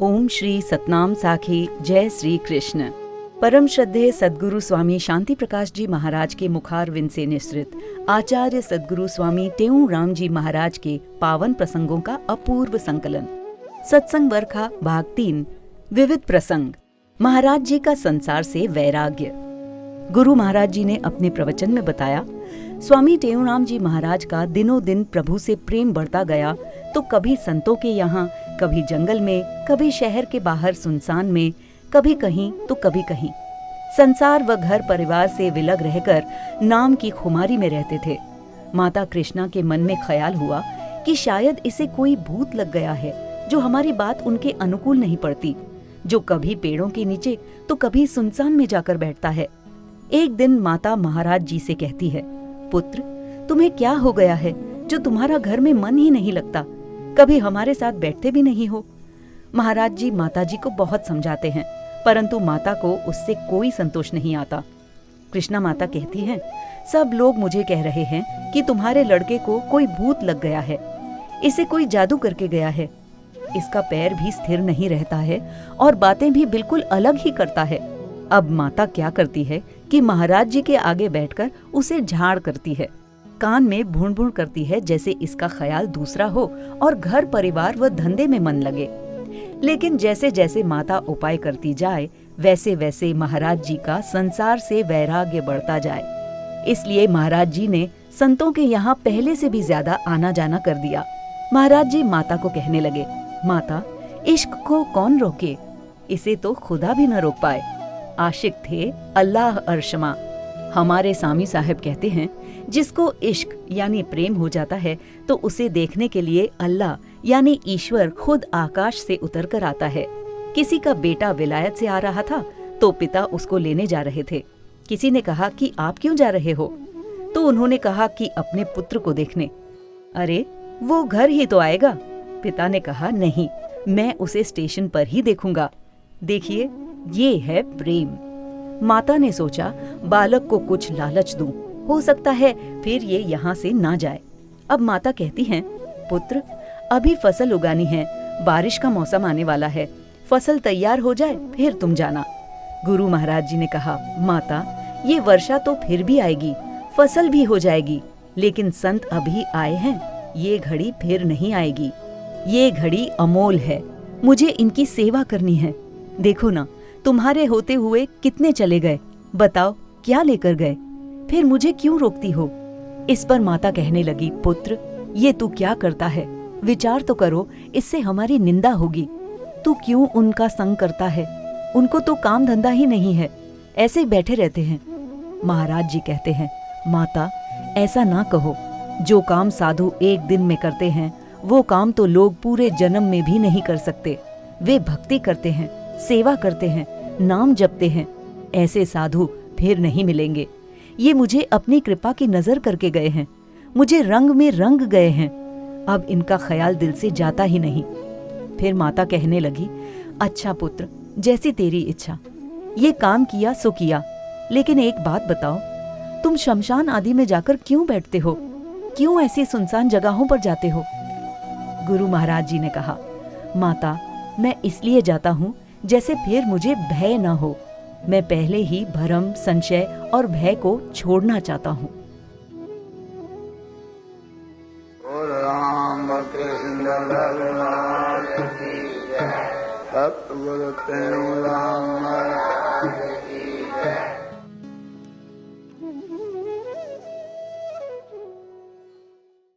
ओम श्री सतनाम साखी जय श्री कृष्ण। परम श्रद्धेय सद्गुरु स्वामी शांति प्रकाश जी महाराज के मुखारविंद से निसृत आचार्य सद्गुरु स्वामी टेऊराम जी महाराज के पावन प्रसंगों का अपूर्व संकलन। सत्संग वर्खा भाग 3। विविध प्रसंग। महाराज जी का संसार से वैराग्य। गुरु महाराज जी ने अपने प्रवचन में बताया, स्वामी टेऊराम जी महाराज का दिनों दिन प्रभु से प्रेम बढ़ता गया तो कभी संतों के यहाँ, कभी जंगल में, कभी शहर के बाहर सुनसान में, कभी कहीं तो कभी कहीं। संसार व घर परिवार से विलग रहकर नाम की खुमारी में रहते थे। माता कृष्णा के मन में ख्याल हुआ कि शायद इसे कोई भूत लग गया है जो हमारी बात उनके अनुकूल नहीं पड़ती, जो कभी पेड़ों के नीचे तो कभी सुनसान में जाकर बैठता है। एक दिन माता महाराज जी से कहती है, पुत्र, तुम्हें क्या हो गया है जो तुम्हारा घर में मन ही नहीं लगता, कभी हमारे साथ बैठते भी नहीं हो। महाराज जी माता जी को बहुत समझाते हैं, परंतु माता को उससे कोई संतोष नहीं आता। कृष्णा माता कहती हैं, सब लोग मुझे कह रहे हैं कि तुम्हारे लड़के को कोई भूत लग गया है, इसे कोई जादू करके गया है। इसका पैर भी स्थिर नहीं रहता है और बातें भी बिल्कुल अलग ही करता है। अब माता क्या करती है कि महाराज जी के आगे बैठकर उसे झाड़ करती है, कान में भूण-भूण करती है, जैसे इसका ख्याल दूसरा हो और घर परिवार व धंधे में मन लगे। लेकिन जैसे जैसे माता उपाय करती जाए वैसे वैसे महाराज जी का संसार से वैराग्य बढ़ता जाए। इसलिए महाराज जी ने संतों के यहाँ पहले से भी ज्यादा आना जाना कर दिया। महाराज जी माता को कहने लगे, माता, इश्क को कौन रोके, इसे तो खुदा भी न रोक पाए। आशिक थे अल्लाह अर्शमा। हमारे सामी साहब कहते हैं, जिसको इश्क यानी प्रेम हो जाता है तो उसे देखने के लिए अल्लाह यानी ईश्वर खुद आकाश से उतर कर आता है। किसी का बेटा विलायत से आ रहा था तो पिता उसको लेने जा रहे थे। किसी ने कहा कि आप क्यों जा रहे हो, तो उन्होंने कहा कि अपने पुत्र को देखने। अरे, वो घर ही तो आएगा। पिता ने कहा, नहीं, मैं उसे स्टेशन पर ही देखूंगा। देखिए, ये है प्रेम। माता ने सोचा, बालक को कुछ लालच दूं, हो सकता है फिर ये यहाँ से ना जाए। अब माता कहती हैं, पुत्र, अभी फसल उगानी है, बारिश का मौसम आने वाला है, फसल तैयार हो जाए फिर तुम जाना। गुरु महाराज जी ने कहा, माता, ये वर्षा तो फिर भी आएगी, फसल भी हो जाएगी, लेकिन संत अभी आए हैं, ये घड़ी फिर नहीं आएगी। ये घड़ी अमोल है, मुझे इनकी सेवा करनी है। देखो ना, तुम्हारे होते हुए कितने चले गए, बताओ क्या लेकर गए, फिर मुझे क्यों रोकती हो। इस पर माता कहने लगी, पुत्र, ये तू क्या करता है, विचार तो करो, इससे हमारी निंदा होगी। तू क्यों उनका संग करता है, उनको तो काम धंधा ही नहीं है, ऐसे ही बैठे रहते हैं। महाराज जी कहते हैं, माता, ऐसा ना कहो, जो काम साधु एक दिन में करते हैं वो काम तो लोग पूरे जन्म में भी नहीं कर सकते। वे भक्ति करते हैं, सेवा करते हैं, नाम जपते हैं, ऐसे साधु फिर नहीं मिलेंगे। ये मुझे अपनी कृपा की नजर करके गए हैं, मुझे रंग में रंग गए हैं, अब इनका ख्याल दिल से जाता ही नहीं। फिर माता कहने लगी, अच्छा पुत्र, जैसी तेरी इच्छा, ये काम किया सो किया, लेकिन एक बात बताओ, तुम शमशान आदि में जाकर क्यों बैठते हो, क्यों ऐसी सुनसान जगहों पर जाते हो। गुरु महाराज जी ने कहा, माता, मैं इसलिए जाता हूँ जैसे फिर मुझे भय न हो। मैं पहले ही भ्रम, संशय और भय को छोड़ना चाहता हूँ। राम कृष्ण भगवान की जय। सतगुरु टेऊराम